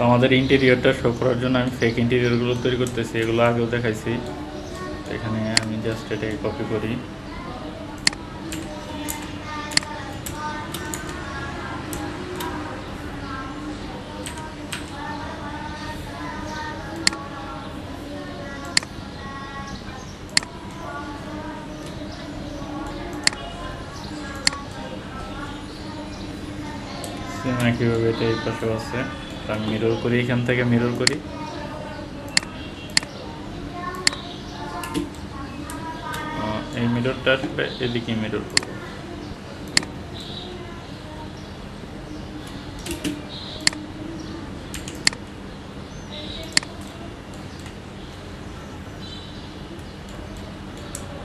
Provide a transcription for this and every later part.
আমাদের ইন্টেরিয়রটা শো করার জন্য আমি ফেক ইন্টেরিয়রগুলো তৈরি করতেছি, এগুলো আগেও দেখাইছি। এখানে আমি জাস্ট এটাকে কপি করি, একইভাবে এটা এই পাশেও আছে। আমি মিরর করি, এখান থেকে মিরর করি, এই মিররটা আসলে এদিকে মিরর করব।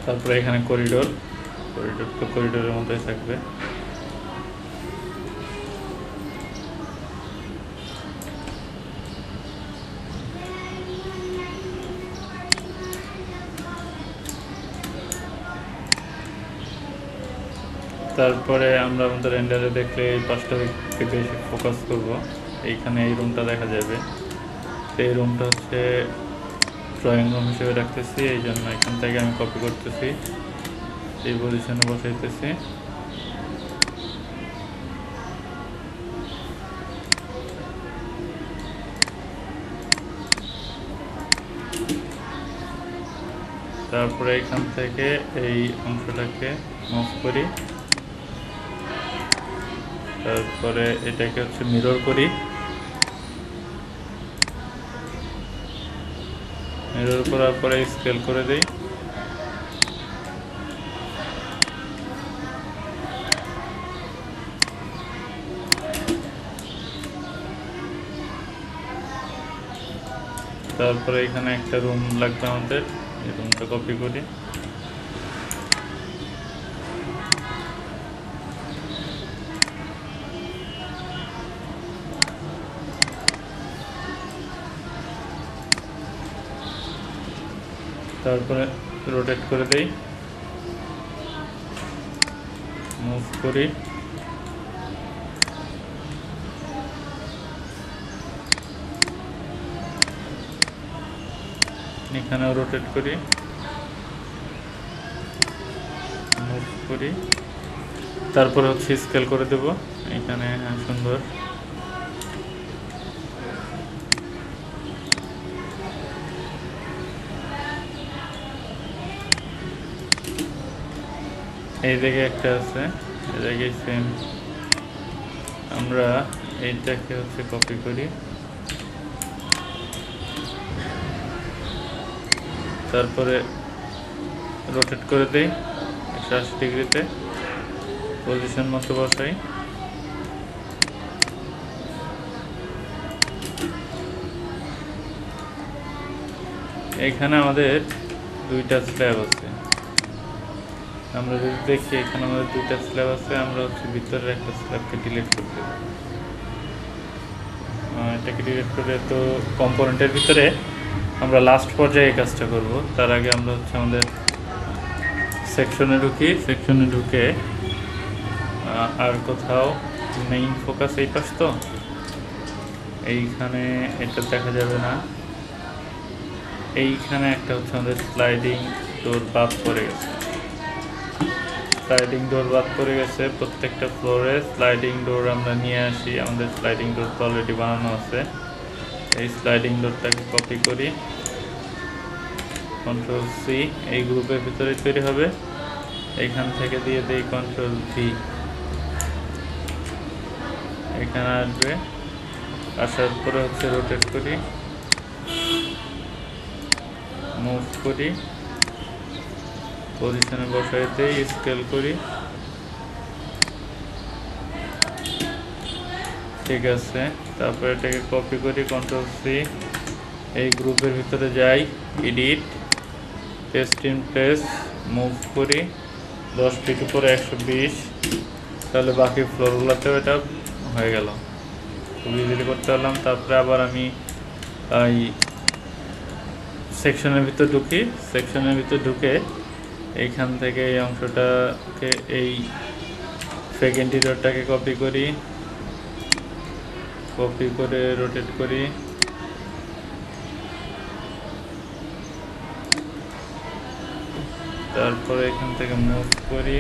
তারপরে এখানে করিডোর তো করিডোরের মধ্যেই থাকবে। তারপরে আমরা আমাদের রেন্ডারে দেখলে এই পাঁচটা দিকে বেশি ফোকাস করব। এইখানে এই রুমটা দেখা যাবে, এই রুমটা হচ্ছে ড্রয়িং রুম হিসেবে রাখতেছি, এই জন্য এখান থেকে আমি কপি করতেছি, এই পজিশনে বসাইতেছি। তারপরে এখান থেকে এই অংশটাকে মুভ করি, তারপরে এটাকে হচ্ছে মিরর করি, মিরর করার পরে স্কেল করে দিই। তারপরে এখানে একটা রুম লাগবে আমাদের, এই রুমটা কপি করি, তারপরে রোটেট করে দেই, মুভ করি, এখানেও রোটেট করি, মুভ করি, তারপরে হচ্ছে স্কেল করে দেব এখানে সুন্দর। এই দিকে একটা আছে, এই জায়গায় সেম আমরা এইটাকে হচ্ছে কপি করি, তারপরে রোটেট করে দেই 180 ডিগ্রিতে, পজিশন মতো বসাই। এখানে আমাদের দুইটা স্ল্যাব আছে, আমরা যদি দেখি এখানে আমাদের দুইটা স্ল্যাব আছে, আমরা হচ্ছে ভিতরের একটা স্ল্যাবকে ডিলিট করে দেব। এটাকে ডিলিট করে, তো কম্পোনেন্টের ভিতরে আমরা লাস্ট পর্যায়ে এই কাজটা করব। তার আগে আমরা হচ্ছে আমাদের সেকশনে ঢুকি, সেকশনে ঢুকে আর কোথাও মেইন ফোকাস এই পাশ, তো এইখানে এটা দেখা যাবে না, এইখানে একটা হচ্ছে আমাদের স্লাইডিং ডোর বাদ পড়ে গেছে, স্লাইডিং ডোর বাদ পড়ে গেছে। প্রত্যেকটা ফ্লোরে স্লাইডিং ডোর আমরা নিয়ে আসি, আমাদের স্লাইডিং ডোর তো অলরেডি বানানো আছে। এই স্লাইডিং ডোরটাকে কপি করি, কন্ট্রোল সি, এই গ্রুপের ভিতরে তৈরি হবে, এইখান থেকে দিয়ে দিই কন্ট্রোল ভি, এখানে আসবে, আসার পরে হচ্ছে রোটেট করি, মুভ করি, পজিশনে বসাই দিই, স্কেল করি, ঠিক আছে। তারপরে এটাকে কপি করি, কন্ট্রোল সি, এই গ্রুপের ভিতরে যাই, edit, paste in place, move করি 10 ফিট উপরে 120, তাহলে বাকি ফ্লোরগুলোতেও এটা হয়ে গেল, খুব ইজিলি করতে পারলাম। তারপরে আবার আমি এই সেকশনের ভিতর ঢুকি, সেকশনের ভিতর ঢুকে এইখান থেকে এই অংশটাকে, এই ফেক ইন্টিরিয়রটাকে কপি করি, কপি করে রোটেট করি, তারপরে এখান থেকে মুভ করি,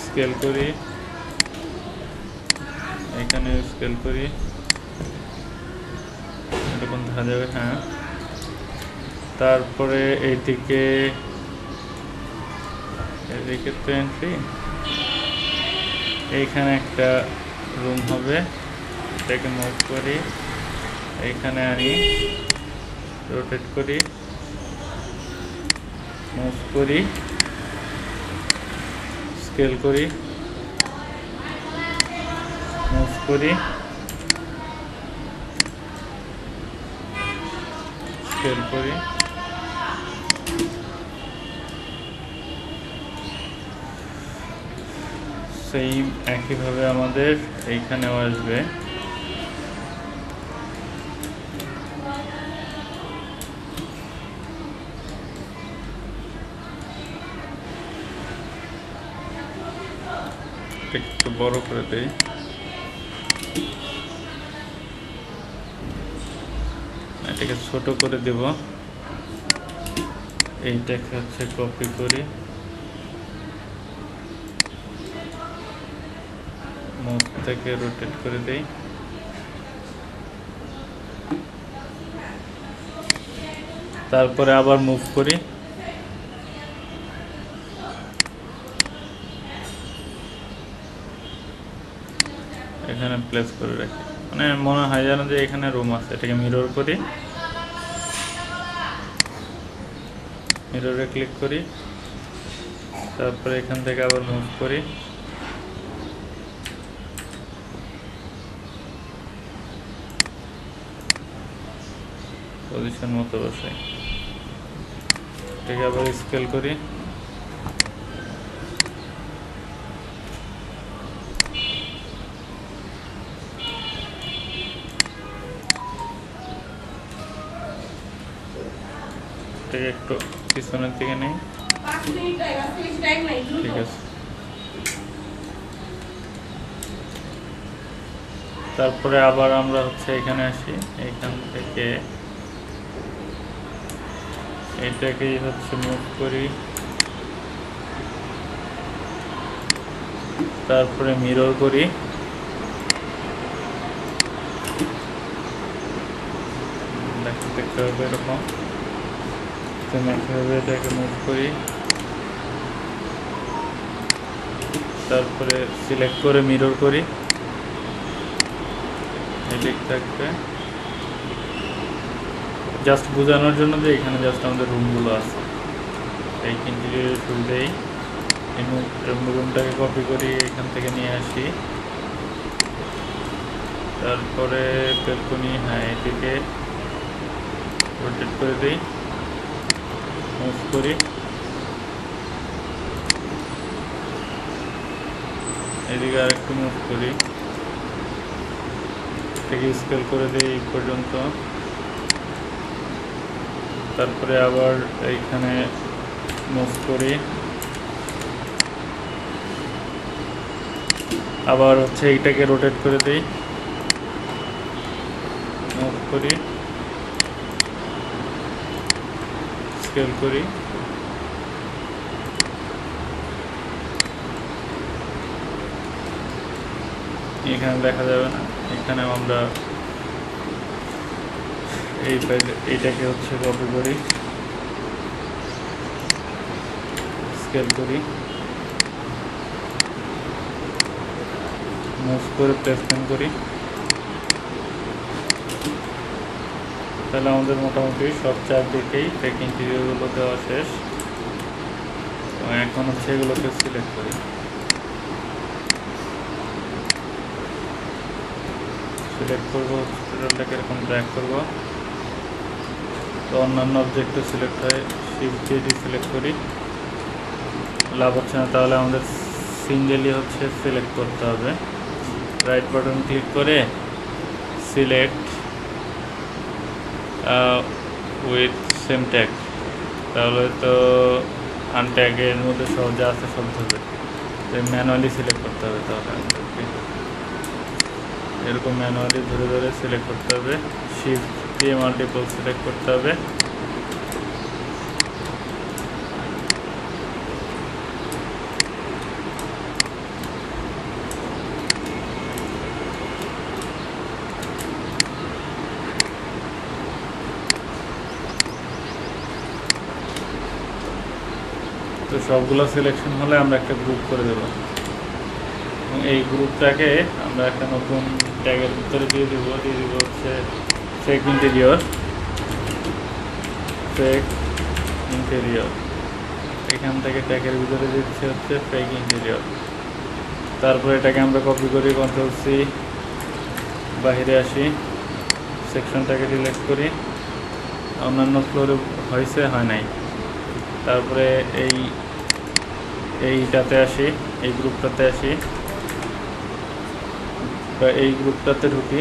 স্কেল করি, এখানে স্কেল করি, এরকম দেখা যাবে। হ্যাঁ, তারপরে এদিকে তো এন্ট্রি, এইখানে একটা রুম হবে, এটাকে মুভ করি, এইখানে আনি, রোটেট করি, মুভ করি, স্কেল করি, মুভ করি, স্কেল করি, সেম একইভাবে আমাদের এইখানেও আসবে। একটু বড় করে দেই, এটাকে ছোট করে দেব। এইটাকে হচ্ছে কপি করি, মুভ থেকে রোটেট করে দেই, তারপরে আবার মুভ করি, এখানে প্লেস করে রাখি। মানে মনে হয় যেন যে এখানে রুম আছে। এটাকে মিরর করি, মিররে ক্লিক করি, তারপরে এখান থেকে আবার মুভ করি, পজিশন মতো বসাই, এটাকে আবার স্কেল করি, এটাকে একটু পিছনের দিকে নেই, ঠিক আছে। তারপরে আবার আমরা হচ্ছে এখানে আসি, এখান থেকে এটাকেই হচ্ছে মুভ করি, তারপরে মিরর করি, দেখতে হবে এরকম। একইভাবে এটাকে মুভ করি, তারপরে সিলেক্ট করে মিরর করি, এদিক থাকবে। জাস্ট বোঝানোর জন্য যে এখানে জাস্ট আমাদের রুমগুলো আছে, এই ইন্টেরিয়র সুবিধেই এই রুমটাকে কপি করি, এখান থেকে নিয়ে আসি, তারপরে বেলকনি, হ্যাঁ এদিকে রোটেট করে দিই, মুভ করি, এদিকে আর একটু মুভ করি, এটাকে স্কেল করে দিই এই পর্যন্ত, তারপরে আবার এইখানে মুভ করি, আবার হচ্ছে এইটাকে রোটেট করে দিই, মুভ করি, স্কেল করি, এখানে দেখা যাবে না, এখানে আমরা এইটাকে হচ্ছে কপি করি, স্কেল করি, মুভ করে প্লেসমেন্ট করি। তাহলে আমাদের মোটামুটি সব চারদিকেই টেক ইন্টেরিয়রগুলো দেওয়া শেষ। এখন হচ্ছে এগুলোকে সিলেক্ট করি, সিলেক্ট করবো, টোটালটাকে এরকম ড্র্যাগ করবো, তো অন্যান্য অবজেক্টও সিলেক্ট হয়, শিফট দিয়ে সিলেক্ট করি, লাভ হচ্ছে না, তাহলে আমাদের সিঙ্গেলি হচ্ছে সিলেক্ট করতে হবে। রাইট বাটন ক্লিক করে সিলেক্ট উইথ সেম ট্যাগ, তাহলে তো আনট্যাগের মধ্যে সব যা আছে সব ধরবে। তো ম্যানুয়ালি সিলেক্ট করতে হবে, তাহলে আমাদেরকে এরকম ম্যানুয়ালি ধরে ধরে সিলেক্ট করতে হবে। শিফট দিয়ে মাল্টিপল সিলেক্ট করতে হবে। তো সবগুলো সিলেকশন হলে আমরা একটা গ্রুপ করে দেব, এবং এই গ্রুপটাকে আমরা একটা নতুন ট্যাগের ভিতরে দিয়ে দিব হচ্ছে ফেক ইন্টেরিয়র। এখান থেকে ট্যাগের ভিতরে দিচ্ছে হচ্ছে ফেক ইন্টেরিয়র। তারপরে এটাকে আমরা কপি করি, কন্ট্রোল সি, বাহিরে আসি, সেকশনটাকে সিলেক্ট করি। অন্যান্য ফ্লোরে হয়েছে, হয় নাই। তারপরে এইটাতে আসি, এই গ্রুপটাতে আসি, বা এই গ্রুপটাতে ঢুকি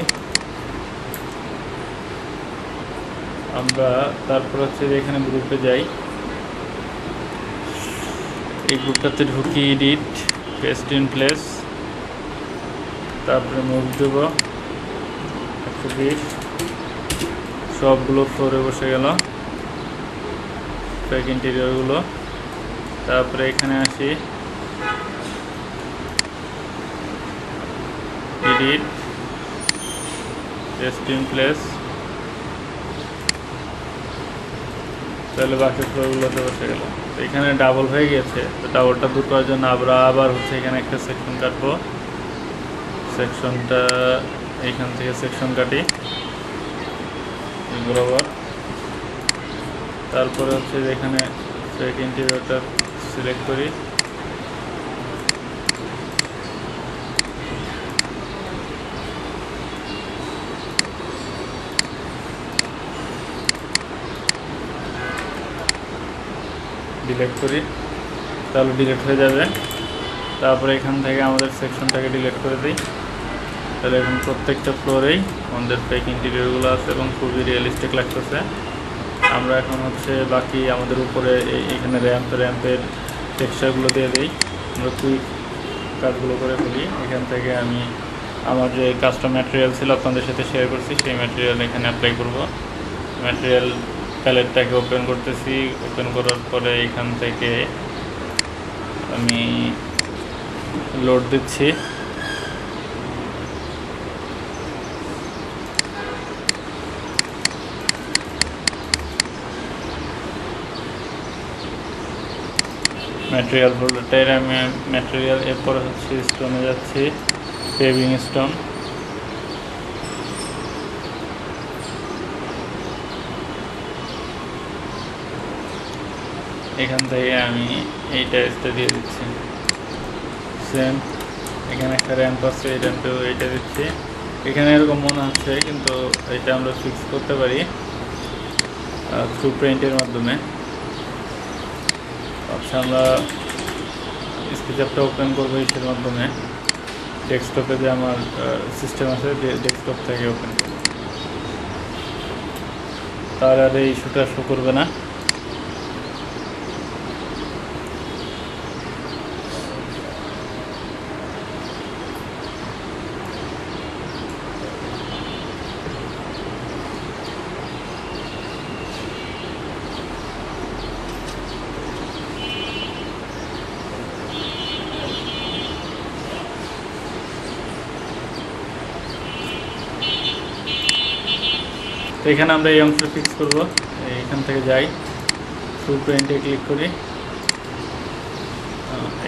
আমরা। তারপর হচ্ছে যে এখানে গ্রুপে যাই, এই গ্রুপটাতে ঢুকি, এডিট, পেস্ট ইন প্লেস, তারপরে মুভ দেব 120, সবগুলো ফ্লোরে বসে গেল ফেক ইন্টেরিয়রগুলো। তারপরে এখানে আসি, এডিট, পেস্ট ইন প্লেস, তাহলে বাকি ফ্লোরগুলোতে বসে গেল। তো এখানে ডাবল হয়ে গেছে, তো ডাবলটা দূর করার জন্য আমরা আবার হচ্ছে এখানে একটা সেকশন কাটবো। সেকশনটা এইখান থেকে সেকশন কাটি বরাবর। তারপরে হচ্ছে যে এখানে ফেক ইন্টেরিয়রটা সিলেক্ট করি, ডিলিট করি, তাহলে ডিলিট হয়ে যাবে। তারপরে এখান থেকে আমাদের সেকশনটাকে ডিলিট করে দিই। তাহলে এখন প্রত্যেকটা ফ্লোরেই আমাদের ফেক ইন্টেরিয়রগুলো আছে এবং খুবই রিয়েলিস্টিক লাগতেছে। আমরা এখন হচ্ছে বাকি আমাদের উপরে এইখানে র্যাম্পের টেক্সচারগুলো দিয়ে দিই। আমরা কুইক কাজগুলো করে ফেলি। এখান থেকে আমি আমার যে কাস্টম ম্যাটেরিয়াল ছিল আপনাদের সাথে শেয়ার করছি, সেই ম্যাটেরিয়াল এখানে অ্যাপ্লাই করব। ম্যাটেরিয়াল প্যালেটটাকে ওপেন করতেছি, ওপেন করার পরে এখান থেকে আমি লোড দিচ্ছি। ম্যাটেরিয়াল ফোল্ডারটায় আমি ম্যাটেরিয়াল, এরপরে হচ্ছে স্টোনে যাচ্ছি, পেভিং স্টোন। এখান থেকে আমি এই টাইলসটা দিয়ে দিচ্ছি। সেম এখানে একটা র্যাম্প আছে, এই র্যাম্পেও এইটা দিচ্ছি। এখানে এরকম মনে হচ্ছে, কিন্তু এটা আমরা ফিক্স করতে পারি থ্রু প্রিন্টের মাধ্যমে। আচ্ছা, আমরা স্কেচআপটা ওপেন করবো এর মাধ্যমে। ডেস্কটপে যে আমার সিস্টেম আছে, ডেস্কটপ থেকে ওপেন করবো, তার আর এই ইস্যুটা শো করবে না। তো এখানে আমরা এই অংশটা ফিক্স করব। এখান থেকে যাই, ফুল প্রিন্টে ক্লিক করি,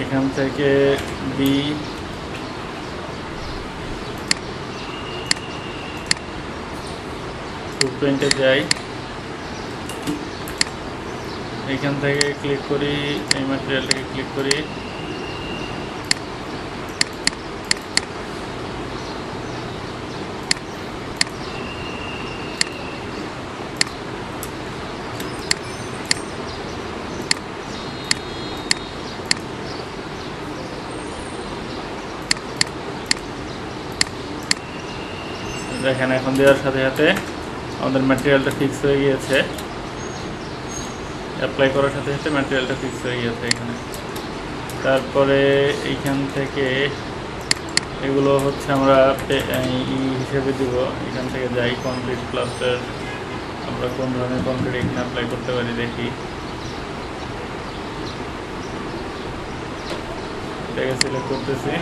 এখান থেকে বি, ফুল প্রিন্টে যাই, এখান থেকে ক্লিক করি, এই ম্যাটেরিয়ালটাকে ক্লিক করি, দেখেন এখন দেওয়ার সাথে সাথে আমাদের ম্যাটেরিয়ালটা ফিক্স হয়ে গিয়েছে। অ্যাপ্লাই করার সাথে সাথে ম্যাটেরিয়ালটা ফিক্স হয়ে গেছে এখানে। তারপরে এইখান থেকে এগুলো হচ্ছে আমরা হিসেবে দিব। এখান থেকে যাই কনক্রিট প্লাস্টার, আমরা কোন ধরনের কনক্রিট এখানে অ্যাপ্লাই করতে পারি দেখি। এটাকে সিলেক্ট করতেছি,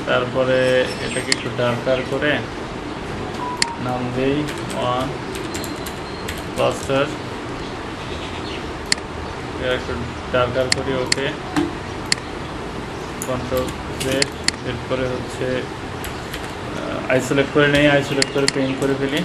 তারপরে এটাকে একটু ডার্কার করে নাম দিই 1 প্লাস্টার, একটু ডার্কার করি, ওকে কন্ট্রোল জেড। এরপরে হচ্ছে আইসোলেট করে নেই, আইসোলেট করে পেইন্ট করে ফেলি।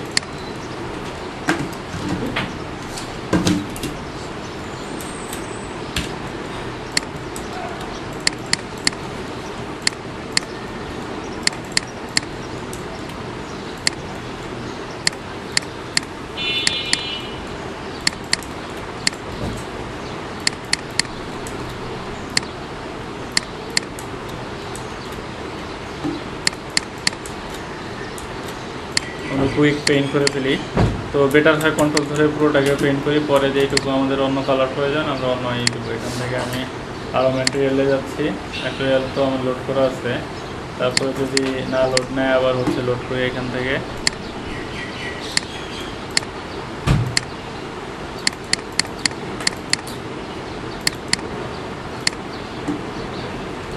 কুইক পেইন্ট করে ফেলি, তো বেটার হয় কন্ট্রোল ধরে পুরোটাকে পেইন্ট করি। পরে যেটুকু আমাদের অন্য কালার প্রয়োজন আমরা অন্য এইটুকু। এখান থেকে আমি আরও ম্যাটেরিয়ালে যাচ্ছি, ম্যাটেরিয়াল তো আমার লোড করা আছে। তারপরে যদি না লোড নেয় আবার হচ্ছে লোড করি এখান থেকে।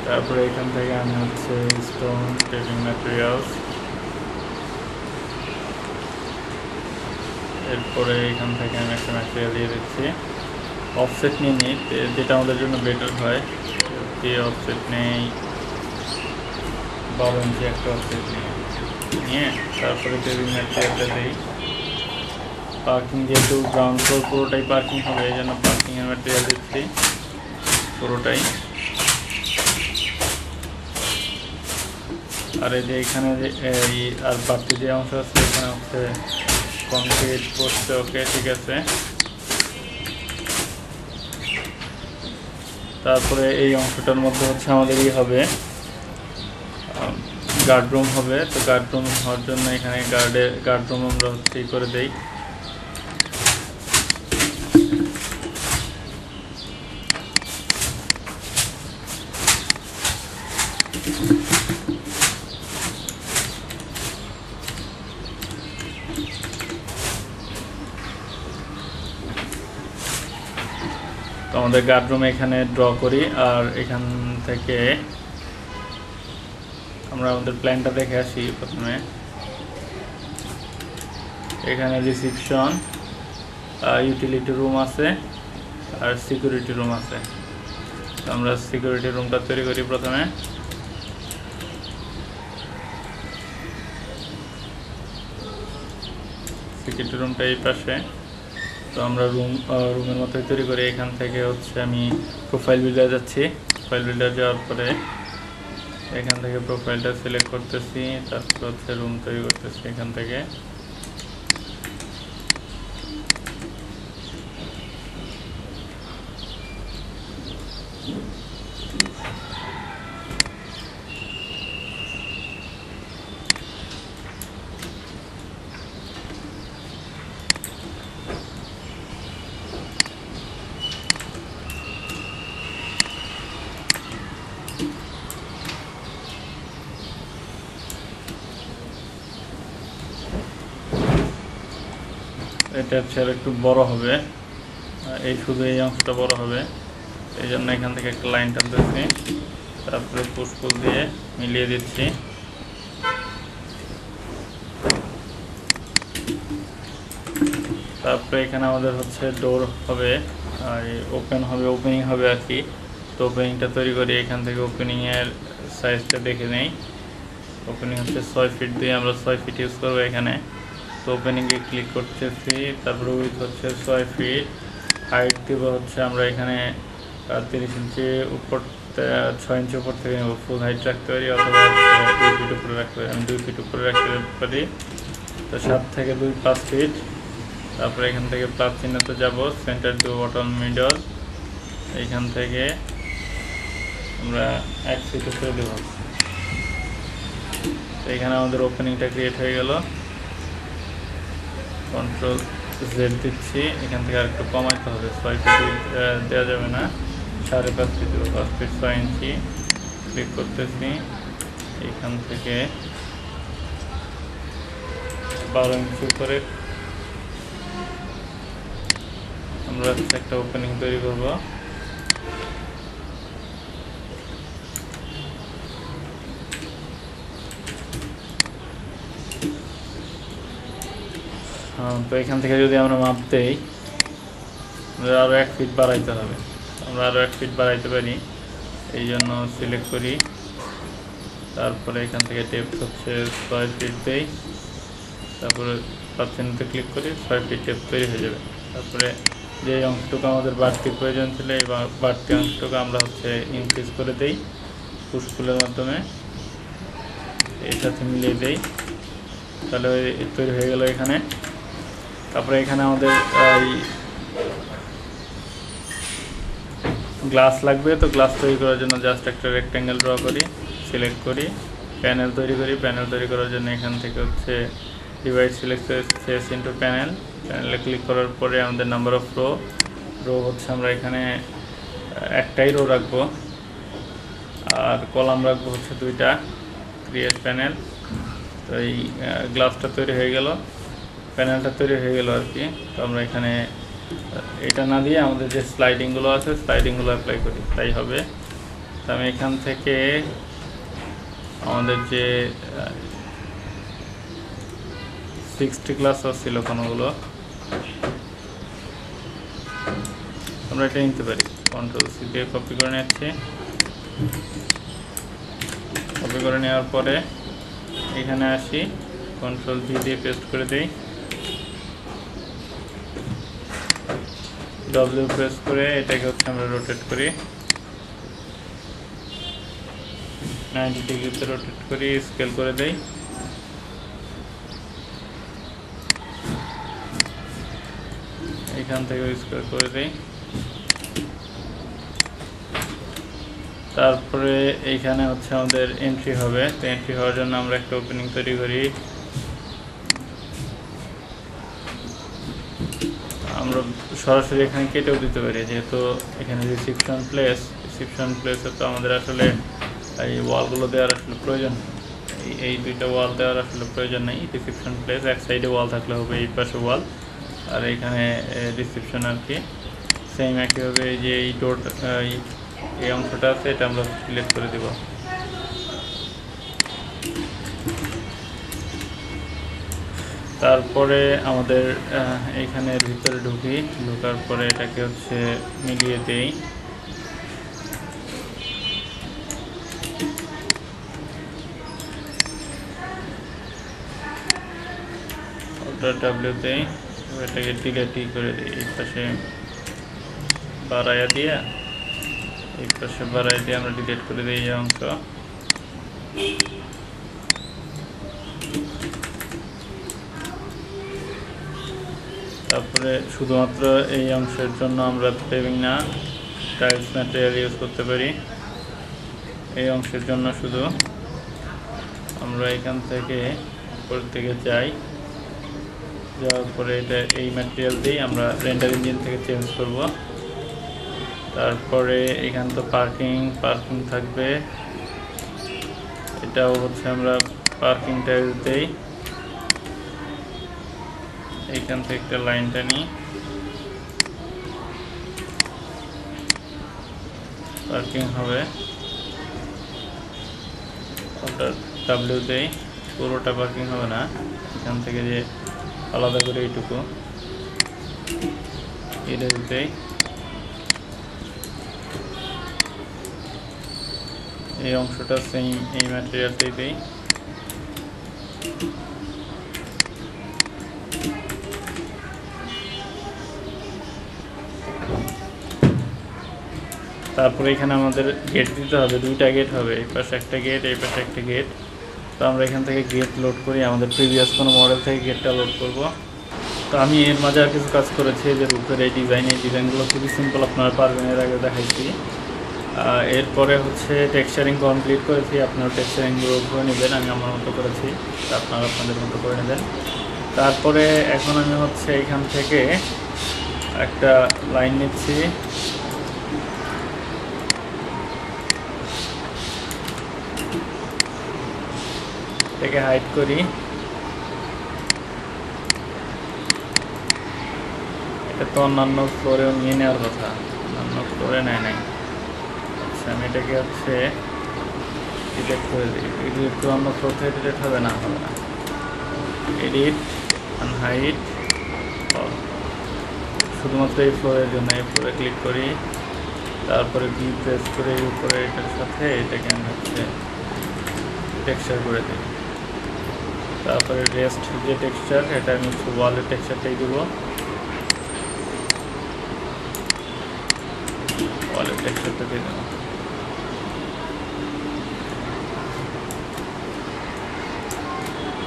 তারপরে এখান থেকে আমি হচ্ছে স্টোন টেপিং ম্যাটেরিয়ালস, এরপরে এখান থেকে আমি একটা ম্যাটেরিয়াল দিয়ে দিচ্ছি। অফসেট নিয়ে নিই, যেটা আমাদের জন্য বেটার হয়। অফসেট নেই 12 ইঞ্চি একটা অফসেট নিয়ে তারপরে টেবিল ম্যাটেরিয়ালটা দিই। পার্কিং যেহেতু গ্রাউন্ড ফ্লোর পুরোটাই পার্কিং হবে, এই জন্য পার্কিংয়ের ম্যাটেরিয়াল দিচ্ছি পুরোটাই। আর এই যে এখানে যে আর বাড়তি যে অংশ আছে এখানে হচ্ছে কনক্রিট করছে, ওকে ঠিক আছে। তারপরে এই অংশটার মধ্যে হচ্ছে আমাদের হবে গার্ডরুম হবে। তো গার্ডরুম হওয়ার জন্য এখানে গার্ডরুম আমরা হচ্ছে করে দেই। তো আমাদের গার্ডরুম এখানে ড্র করি। আর এখান থেকে আমরা আমাদের প্ল্যানটা দেখে আসি। প্রথমে এখানে রিসিপশন, ইউটিলিটি রুম আছে আর সিকিউরিটি রুম আছে। তো আমরা সিকিউরিটি রুমটা তৈরি করি প্রথমে। সিকিউরিটি রুমটা এই পাশে। তো আমরা রুমের মতোই তৈরি করি। এখান থেকে হচ্ছে আমি প্রোফাইল বিল্ডার যাচ্ছি। প্রোফাইল বিল্ডার যাওয়ার পরে এখান থেকে প্রোফাইলটা সিলেক্ট করতেছি, তারপর হচ্ছে রুম তৈরি করতেছি এখান থেকে। এটা হচ্ছে আর একটু বড় হবে, এই শুধু এই অংশটা বড় হবে, এই জন্য এখান থেকে একটা লাইন টানতেছি, তারপরে পুশপুল দিয়ে মিলিয়ে দিচ্ছি। তারপরে এখানে আমাদের হচ্ছে ডোর হবে, আর ওপেনিং হবে আর কি। তো ওপেনিংটা তৈরি করি। এখান থেকে ওপেনিংয়ের সাইজটা দেখে নেই। ওপেনিং হচ্ছে 6 ফিট দিয়ে, আমরা 6 ফিট ইউজ করবো এখানে। তো ওপেনিংয়ে ক্লিক করতেছি, তারপরে উইথ হচ্ছে 6 ফিট, হাইট দিব হচ্ছে আমরা এখানে 30 ইঞ্চি উপর, 6 ইঞ্চি উপর থেকে নেব। ফুল হাইট রাখতে পারি অথবা 2 ফিট উপরে রাখতে পারি। আমি 2 ফিট উপরে রাখতে পারি। তো 7 থেকে 2 5 ফিট। তারপরে এখান থেকে প্লাস চিহ্নতে যাব, সেন্টার টু বটম মিডল, এইখান থেকে আমরা 1 ফিট উপরে দেব। তো এখানে আমাদের ওপেনিংটা ক্রিয়েট হয়ে গেল। কন্ট্রোল জেড দিচ্ছি, এখান থেকে আর একটু কমাইতে হবে, 6 ফিট দেওয়া যাবে না, 5.5 ফিট দেবো, 5 ফিট 6 ইঞ্চি। ক্লিক করতেছি, এখান থেকে 12 ইঞ্চি করে আমরা একটা ওপেনিং তৈরি করব। তো এখান থেকে যদি আমরা মাপ দেই, আরও 1 ফিট বাড়াইতে হবে, আমরা আরও 1 ফিট বাড়াইতে পারি, এই জন্য সিলেক্ট করি। তারপরে এখান থেকে ডেপথ হচ্ছে 6 ফিট দেই, তারপরে পার্সেন্টে ক্লিক করি, 6 ফিট ডেপথ তৈরি হয়ে যাবে। তারপরে যে অংশটুকু আমাদের বাড়তির প্রয়োজন ছিল, এই বাড়তি অংশটুকু আমরা হচ্ছে ইনক্রিজ করে দেই পুশ পুলের মাধ্যমে, এর সাথে মিলিয়ে দেই, তাহলে তৈরি হয়ে গেল এখানে। তারপরে এখানে আমাদের গ্লাস লাগবে, তো গ্লাস তৈরি করার জন্য জাস্ট একটা রেক্ট্যাঙ্গেল ড্র করি, সিলেক্ট করি, প্যানেল তৈরি করি। প্যানেল তৈরি করার জন্য এখান থেকে হচ্ছে divide select face into panel, প্যানেলে ক্লিক করার পরে আমাদের নাম্বার অফ রো হচ্ছে আমরা এখানে একটাই রো রাখবো, আর কলাম রাখবো হচ্ছে 2টা। ক্রিয়েট প্যানেল, তো এই গ্লাসটা তৈরি হয়ে গেল, প্যানেলটা তৈরি হয়ে গেল আর কি। তো আমরা এখানে এটা না দিয়ে আমাদের যে স্লাইডিংগুলো আছে স্লাইডিংগুলো অ্যাপ্লাই করি, তাই হবে। তো আমি এখান থেকে আমাদের যে 60 ক্লাস ছিল কোনোগুলো, আমরা এটা নিতে পারি, কন্ট্রোল সি দিয়ে কপি করে নিচ্ছি। কপি করে নেওয়ার পরে এখানে আসি, কন্ট্রোল ভি দিয়ে পেস্ট করে দিই, ডব্লিউ প্রেস করে এটাকে হচ্ছে আমরা রোটেট করি, 90 ডিগ্রিতে রোটেট করি, স্কেল করে দেই। এখান থেকে স্কেল করে দেই। তারপরে এইখানে হচ্ছে আমাদের এন্ট্রি হবে, তো এন্ট্রি হওয়ার জন্য আমরা একটা ওপেনিং তৈরি করি। আমরা সরাসরি এখানে কেটেও দিতে পারি, যেহেতু এখানে রিসিপশন প্লেসে তো আমাদের আসলে এই ওয়ালগুলো দেওয়ার আসলে প্রয়োজন, এই 2টা ওয়াল দেওয়ার আসলে প্রয়োজন নেই। রিসিপশন প্লেস এক সাইডে ওয়াল থাকলে হবে, এই পাশে ওয়াল, আর এইখানে রিসিপশন আর কি। সেম একইভাবে এই যে এই ডোর এই অংশটা আছে, এটা আমরা সিলেক্ট করে দেব। তারপরে আমাদের এইখানের ভিতরে ঢোকার পরে এটাকে হচ্ছে মিলিয়ে দেই। ডাব্লিউ দেই, এটাকে ডিলেট করে দিই, এই পাশে বাড়াইয়া দিয়ে আমরা ডিলিট করে দিই এই অংশ। তারপরে শুধুমাত্র এই অংশের জন্য আমরা পেভিং না, টাইলস ম্যাটেরিয়াল ইউজ করতে পারি। এই অংশের জন্য শুধু আমরা এখান থেকে উপরের দিকে যাওয়ার পরে এটা এই ম্যাটেরিয়াল দিয়েই আমরা রেন্ডার ইঞ্জিন থেকে চেঞ্জ করব। তারপরে এখান তো পার্কিং থাকবে, এটাও হচ্ছে আমরা পার্কিং টাইলস দেই, এইখান থেকে একটা লাইনটা নিই, পার্কিং হবে, ওটা ডাব্লিউ দেই, পুরোটা পার্কিং হবে না, এখান থেকে যে আলাদা করে এইটুকু এটা দেই, এই অংশটা সেম এই ম্যাটেরিয়ালটাই দেই। তারপরে এখানে আমাদের গেট দিতে হবে, 2টা গেট হবে, এই পাশে একটা গেট, এই পাশে একটা গেট। তো আমরা এখান থেকে গেট লোড করি, আমাদের প্রিভিয়াস কোনো মডেল থেকে গেটটা লোড করব। তো আমি এর মাঝে আর কিছু কাজ করেছি, এদের উপরে এই ডিজাইনগুলো খুবই সিম্পল, আপনারা পারবেন, এর আগে দেখাইছি। এরপরে হচ্ছে টেক্সচারিং কমপ্লিট করেছি, আপনারা টেক্সচারিংগুলো করে নেবেন, আমি আমার মতো করেছি, আপনারা আপনাদের মতো করে নেবেন। তারপরে এখন আমি হচ্ছে এখান থেকে একটা লাইন নিচ্ছি, এটাকে হাইড করি। এটা তো অন্যান্য ফ্লোরেও নিয়ে নেওয়ার কথা, অন্যান্য ফ্লোরে নেয় নাই। আচ্ছা, আমি এটাকে হচ্ছে ডিলেট করে দিই। ডিলেট করে অন্য ফ্লোর থেকে ডিলেট হবে না, হবে না। এডিট, আনহাইড, শুধুমাত্র এই ফ্লোরের জন্য এই ফ্লোরে ক্লিক করি, তারপরে বি প্রেস করে এর উপরে এটার সাথে এটাকে আমি হচ্ছে টেক্সচার করে দিই। তারপরে রেস্ট যে টেক্সচার, এটা আমি হচ্ছে ওয়ালের টেক্সচারটাই দেবো, ওয়ালের টেক্সচারটা দিয়ে দেবো।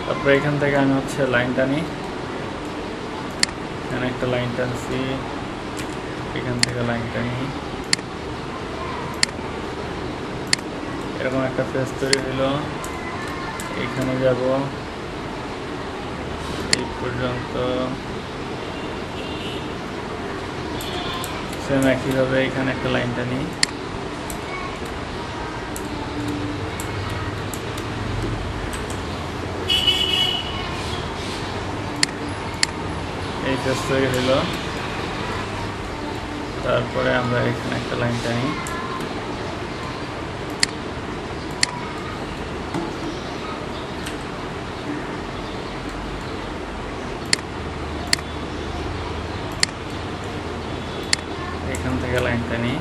তারপরে এখান থেকে আমি হচ্ছে লাইন টানি, এখানে একটা লাইন টানছি, এখান থেকে লাইন টানি, এরকম একটা ফেস তৈরি হলো। এখানে যাব, এই পর্যন্ত সেম একইভাবে এখানে একটা লাইন টানি, এই ফেস তৈরি হলো। তারপরে আমরা এখানে একটা লাইন টানি, এখান থেকে লাইন টানি,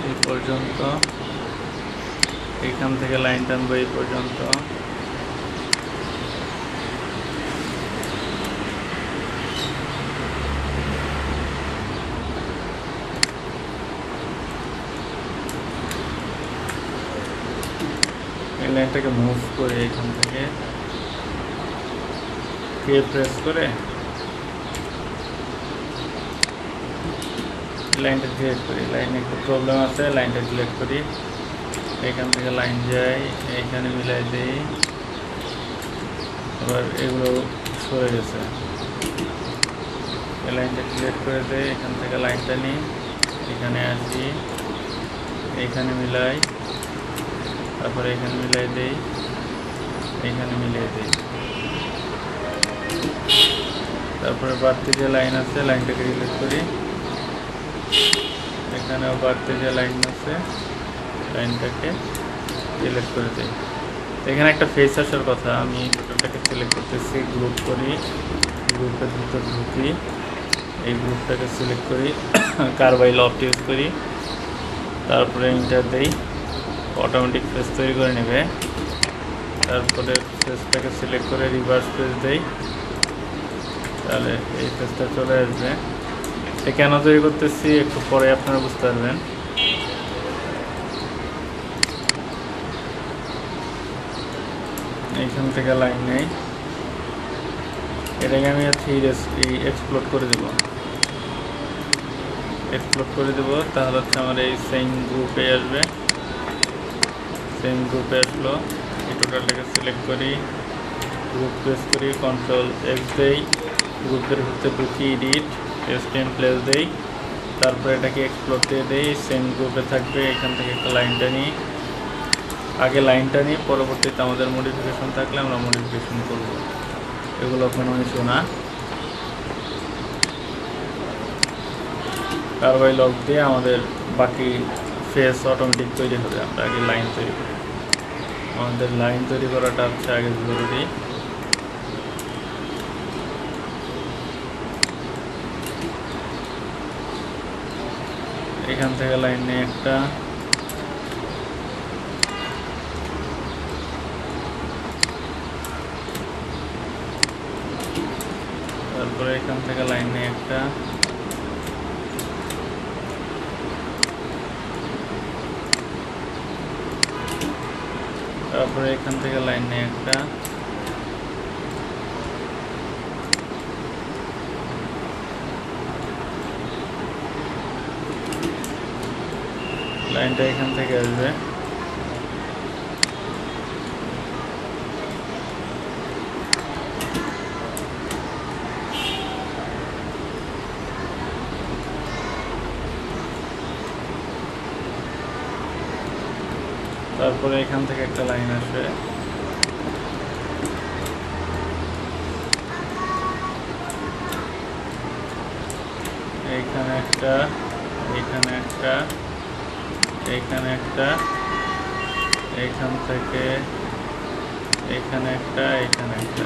এই পর্যন্ত, এখান থেকে লাইন টানবো এই পর্যন্ত, এই লাইনটাকে মুভ করে এখান থেকে প্রেস করে লাইনটা ডিলিট করি। লাইনে একটু প্রবলেম আছে, লাইনটা ডিলিট করি। এখান থেকে লাইন যাই, এইখানে মিলাই দিই, আবার এগুলো সরে গেছে, এই লাইনটা ডিলিট করে দিই। এখান থেকে লাইনটা নিই, এখানে আসি, এইখানে মিলাই, তারপরে এখানে মিলাই দিই, এইখানে মিলিয়ে দিই। তারপরে বাড়তি যে লাইন আছে লাইনটাকে ডিলিট করি, এখানেও বাড়তি যে লাইন আছে লাইনটাকে ডিলিট করে দিই। এখানে একটা ফেস আসার কথা, আমি ওটাকে সিলেক্ট করতেছি, গ্রুপ করি, গ্রুপের ভিতর ঢুকি, এই গ্রুপটাকে সিলেক্ট করি, কার্বাই লফট ইউজ করি, তারপরে এন্টার দেই, অটোমেটিক ফেস তৈরি করে নেবে। তারপরে ফেসটাকে সিলেক্ট করে রিভার্স ফেস দেই, তাহলে এই ফেসটা চলে আসবে। এটা কেন তৈরি করতেছি একটু পরে আপনারা বুঝতে পারবেন। এইখান থেকে লাইন নেই, এটাকে আমি হচ্ছে এক্সপ্লোড করে দেবো, এক্সপ্লোড করে দেবো। তাহলে হচ্ছে আমার এই সেম গ্রুপে আসবে, সেম গ্রুপে আসলো। এই টোটালটাকে সিলেক্ট করি, গ্রুপ প্রেস করি, কন্ট্রোল এক্স দেই, গ্রুপের ভিতরে ঢুকি, এডিট, এসটিএম প্লেস দেই, তারপরে এটাকে এক্সপ্লোড দিয়ে দেই, সেম গ্রুপে থাকবে। এখান থেকে একটা লাইনটা নিই, আগে লাইনটা নিই, পরবর্তীতে আমাদের মডিফিকেশন থাকলে আমরা মডিফিকেশন করব, এগুলো কোনো ইস্যু না। কার্বাই লক দিয়ে আমাদের বাকি ফেস অটোমেটিক তৈরি হবে। আমরা আগে লাইন তৈরি করি, আমাদের লাইন তৈরি করাটা হচ্ছে আগে জরুরি। এখান থেকে লাইন নিয়ে একটা, তারপরে এখান থেকে লাইন নিয়ে একটা, তারপরে এখান থেকে লাইন নিয়ে একটা, লাইনটা এখান থেকে আসবে, তারপরে এখান থেকে একটা লাইন আসবে, এইখানে একটা, এইখানে একটা, এইখানে একটা, এইখান থেকে এইখানে একটা, এইখানে একটা।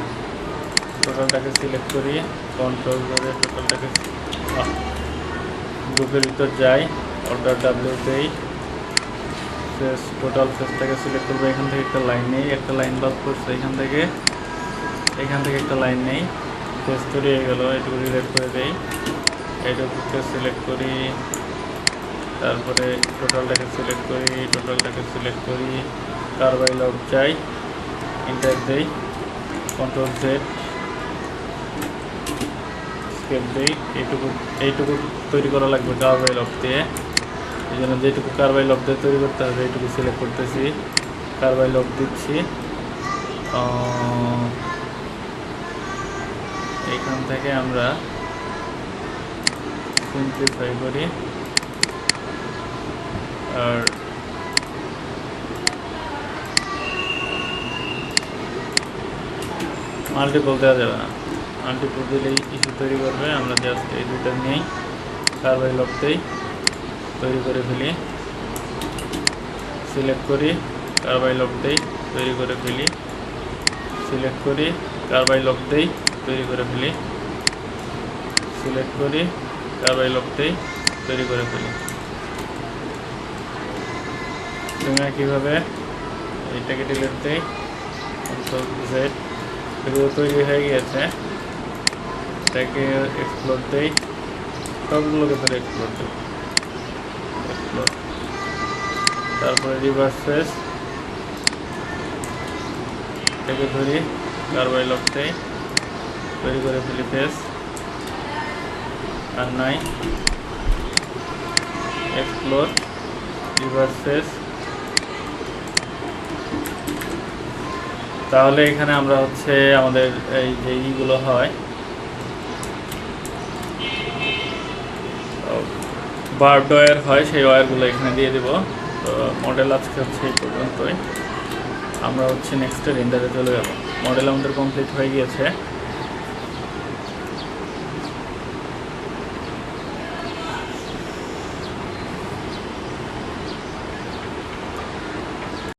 টোটালটাকে সিলেক্ট করি, কন্ট্রোল করে টোটালটাকে গ্রুপের ভিতর যাই, অর্ডার ডাব্লিউ দেই, ফেস টোটাল ফেসটাকে সিলেক্ট করবো। এখান থেকে একটা লাইন নেই, একটা লাইন বাদ করছে এখান থেকে একটা লাইন নেই, ফেস তৈরি হয়ে গেল। এটুকু রিলেট করে দেই, এইটুকুকে সিলেক্ট করি, তারপরে টোটালটাকে সিলেক্ট করি, কার্বাই লক যাই, ইন্টার দেই, কন্ট্রোল জেড, স্কেপ দেই। এইটুকু তৈরি করা লাগবে কার্বাই লক দিয়ে, এই জন্য যেটুকু কার্বাই লক দিয়ে তৈরি করতে হবে এইটুকু সিলেক্ট করতেছি, কার্বাই লক দিচ্ছি। এইখান থেকে আমরা সিম্পলিফাই করি, আর মাল্টিপল দেওয়া যাবে না, মাল্টিপল দিলেই ইস্যু তৈরি করবে। আমরা জাস্ট এই দুটো নিয়েই কার্বাই লকতেই তৈরি করে ফেলি, সিলেক্ট করি, কার্বাই লকতেই তৈরি করে ফেলি, সিলেক্ট করি, কার্বাই লকতেই তৈরি করে ফেলি, সিলেক্ট করি, কার্বাই লকতেই তৈরি করে ফেলি। তুমি কীভাবে এইটাকে ডিলিট দেই, কন্ট্রোল জেড, এগুলো তৈরি হয়ে গিয়েছে, এটাকে এক্সপ্লোর দেই, সবগুলোকে ধরে এক্সপ্লোর দেই, এক্সপ্লোর, তারপরে রিভার্স ফেস, এটাকে ধরি, কার্বাই লক দেই, তৈরি করে ফেলি ফেস, আর নাই, এক্সপ্লোর, রিভার্স ফেস। তাহলে এখানে আমরা হচ্ছে আমাদের এই যে ইগুলো হয় বার্বড ওয়্যার হয়, সেই ওয়্যারগুলো এখানে দিয়ে দেব। তো মডেল আজকে হচ্ছে এই পর্যন্তই, আমরা হচ্ছে নেক্সট রেন্ডারে চলে যাব। মডেল আমাদের কমপ্লিট হয়ে গিয়েছে।